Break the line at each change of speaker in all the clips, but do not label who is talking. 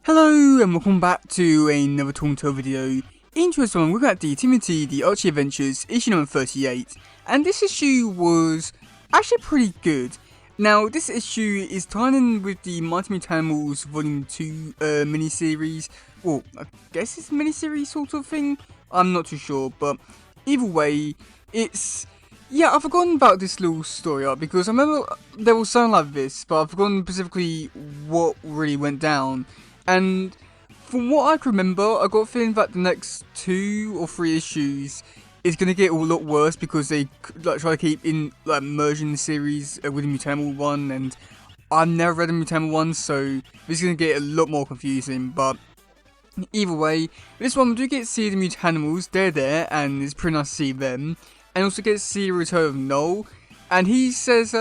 Hello and welcome back to another Toronto video. In today's one, we're at the Timothy the Archie Adventures issue number 38, and this issue was actually pretty good. Now, this issue is tied in with the Mighty Mutant Animals Volume 2 miniseries. Well, I guess it's a miniseries sort of thing. I'm not too sure, but either way, it's... Yeah, I've forgotten about this little story arc because I remember there was something like this, but I've forgotten specifically what really went down. And from what I can remember, I got a feeling that the next 2 or 3 issues is going to get a lot worse because they try to keep merging the series with the Mutant Animal one, and I've never read the Mutant Animal one, so this is going to get a lot more confusing. But either way, this one we do get to see the Mutant Animals, they're there, and it's pretty nice to see them, and also get to see the return of Noel, and he says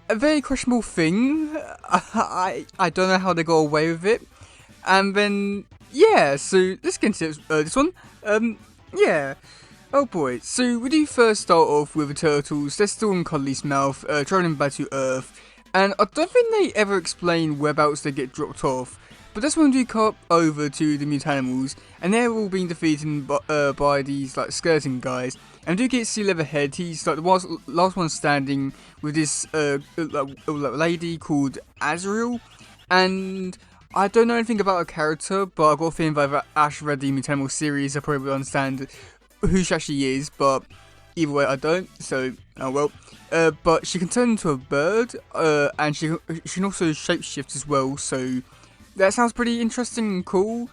a very questionable thing. I don't know how they got away with it. And then, yeah, so let's get into this one. Yeah. Oh boy. So we do first start off with the turtles. They're still in Cuddly's mouth, traveling back to Earth. And I don't think they ever explain whereabouts they get dropped off. But that's when we cut over to the mutant animals, and they're all being defeated by these skeleton guys. And we do get to see Leatherhead. He's like the last one standing with this lady called Azrael. And I don't know anything about her character, but I've got a feeling that if Ash read the Mutant Animal series, I probably would understand who she actually is. But either way, I don't. So oh well. But she can turn into a bird, and she can also shapeshift as well. So that sounds pretty interesting and cool,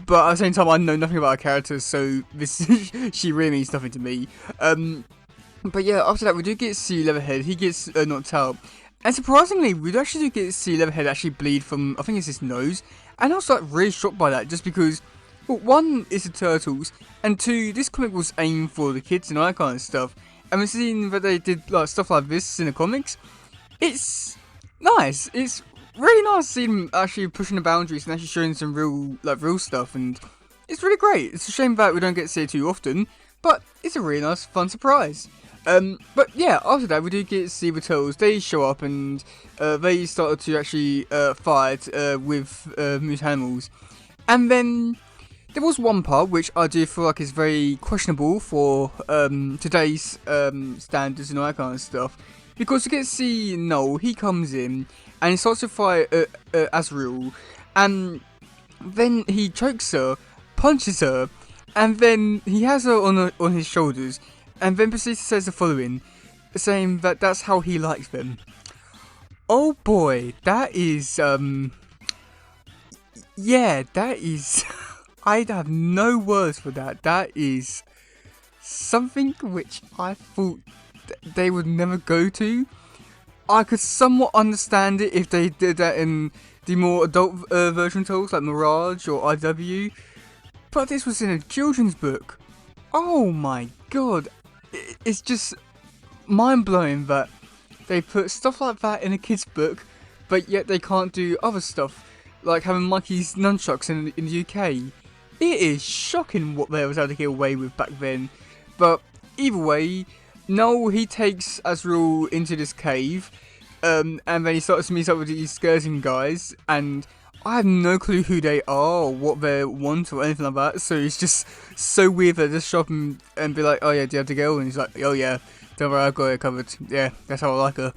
but at the same time I know nothing about her character, so this she really means nothing to me. But yeah, after that we do get to see Leatherhead. He gets knocked out, and surprisingly we do actually get to see Leatherhead actually bleed from, I think it's his nose, and I was really shocked by that, just because, well, one, it's the turtles, and two, this comic was aimed for the kids and all that kind of stuff, and we're seeing that they did stuff like this in the comics. It's nice. It's really nice to see them actually pushing the boundaries and actually showing some real stuff, and it's really great. It's a shame that we don't get to see it too often, but it's a really nice, fun surprise. But yeah, after that we do get to see the turtles. They show up and they started to actually fight with mutant animals, and then there was one part which I do feel like is very questionable for today's standards and all that kind of stuff, because you get to see Noel. He comes in and he starts to fight Azrael, and then he chokes her, punches her, and then he has her on his shoulders, and then proceeds to say the following, saying that that's how he likes them. Oh boy, that is yeah, that is I have no words for that. That is something which I thought they would never go to. I could somewhat understand it if they did that in the more adult version titles like Mirage or IW, but this was in a children's book. Oh my god, it's just mind-blowing that they put stuff like that in a kid's book, but yet they can't do other stuff, like having Mikey's nunchucks in the UK. It is shocking what they was able to get away with back then. But either way, Noel, he takes Azrael into this cave, and then he starts to meet up with these skeleton guys, and I have no clue who they are or what they want or anything like that, so it's just so weird that they just show up and be like, oh yeah, do you have the girl? And he's like, oh yeah, don't worry, I've got it covered. Yeah, that's how I like her.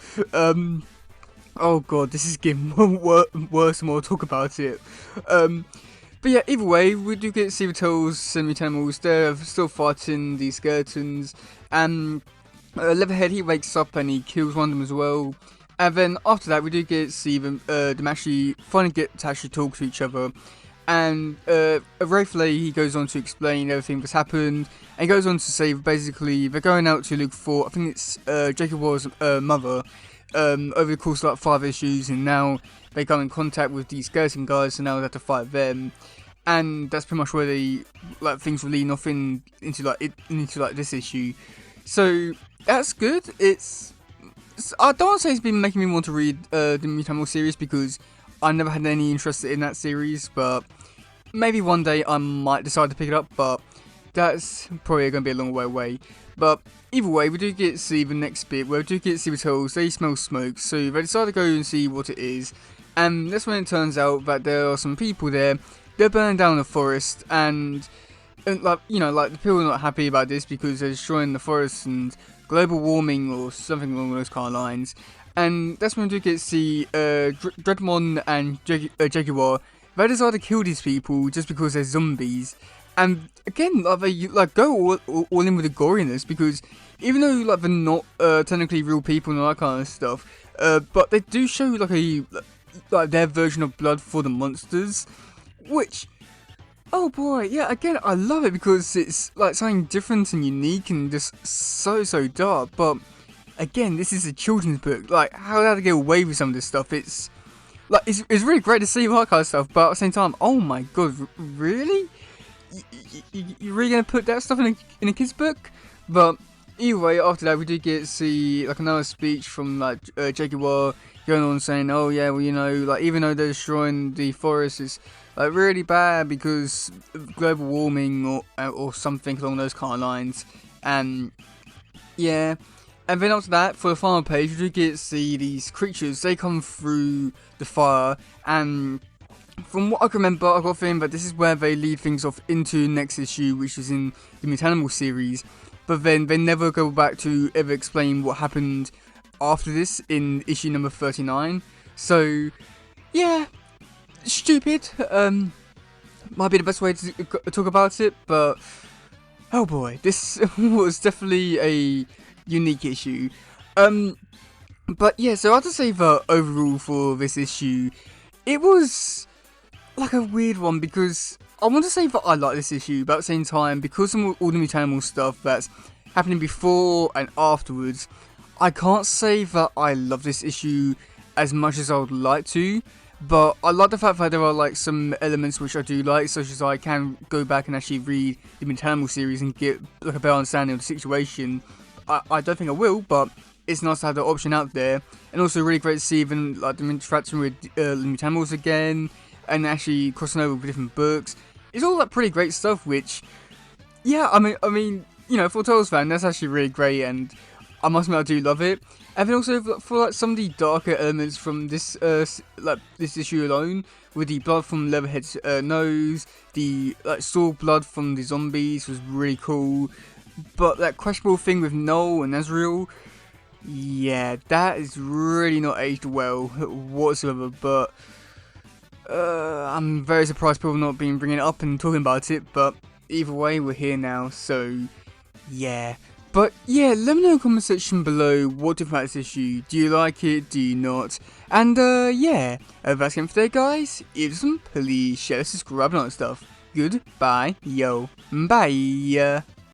Oh god, this is getting worse the more I talk about it. But yeah, either way, we do get to see the turtles and mutant animals. They're still fighting these skeletons, and Leatherhead, he wakes up and he kills one of them as well. And then after that, we do get to see them actually finally get to actually talk to each other. And Wraithley, he goes on to explain everything that's happened, and he goes on to say basically they're going out to look for, I think it's Jacob War's mother, over the course of 5 issues, and now they come in contact with these skeleton guys, so now they have to fight them. And that's pretty much where they things were leading off into this issue. So that's good. I don't want to say it's been making me want to read the Mutant Animal series, because I never had any interest in that series, but maybe one day I might decide to pick it up, but that's probably going to be a long way away. But either way, we do get to see the next bit where we do get to see the turtles. They smell smoke, so they decide to go and see what it is. And that's when it turns out that there are some people there. They're burning down the forest, and like, you know, like, the people are not happy about this because they're destroying the forest and global warming or something along those kind of lines. And that's when we do get to see Dreadmon and Jaguar. They decide to kill these people just because they're zombies. And again, like, they like go all in with the goriness, because even though like they're not technically real people and all that kind of stuff, but they do show like their version of blood for the monsters, which, oh boy, yeah, again, I love it because it's like something different and unique and just so dark. But again, this is a children's book. Like, how did I get away with some of this stuff? It's like, it's really great to see that kind of stuff, but at the same time, oh my god, really? You really gonna put that stuff in a kid's book? But either way, after that, we do get to see like another speech from like Jaguar going on saying, oh yeah, well, you know, like, even though they're destroying the forest, it's like really bad because of global warming or something along those kind of lines. And yeah, and then after that, for the final page, we do get to see these creatures. They come through the fire, and from what I can remember, I got a feeling that this is where they lead things off into the next issue, which is in the Mutant series. But then they never go back to ever explain what happened after this in issue number 39. So yeah, stupid. Might be the best way to talk about it, but oh boy, this was definitely a unique issue. But yeah, so I have to say that overall for this issue, it was like a weird one, because I want to say that I like this issue, but at the same time, because of all the Mutant stuff that's happening before and afterwards, I can't say that I love this issue as much as I would like to. But I like the fact that there are like some elements which I do like, such as I can go back and actually read the Mutant series and get like a better understanding of the situation. I don't think I will, but it's nice to have the option out there, and also really great to see even like them interacting with the Mutant again, and actually crossing over with different books. It's all like pretty great stuff, which, yeah, I mean, you know, for a Tales fan, that's actually really great, and I must admit I do love it. And then also for like some of the darker elements from this this issue alone, with the blood from Leatherhead's nose, the like sword blood from the zombies was really cool. But that questionable thing with Noel and Ezreal, yeah, that is really not aged well whatsoever. But I'm very surprised people have not been bringing it up and talking about it. But either way, we're here now, so yeah. But yeah, let me know in the comment section below what do you think about this issue. Do you like it? Do you not? And yeah, that's it for today, guys. If you some, please share, subscribe, and all that stuff. Goodbye, yo, bye.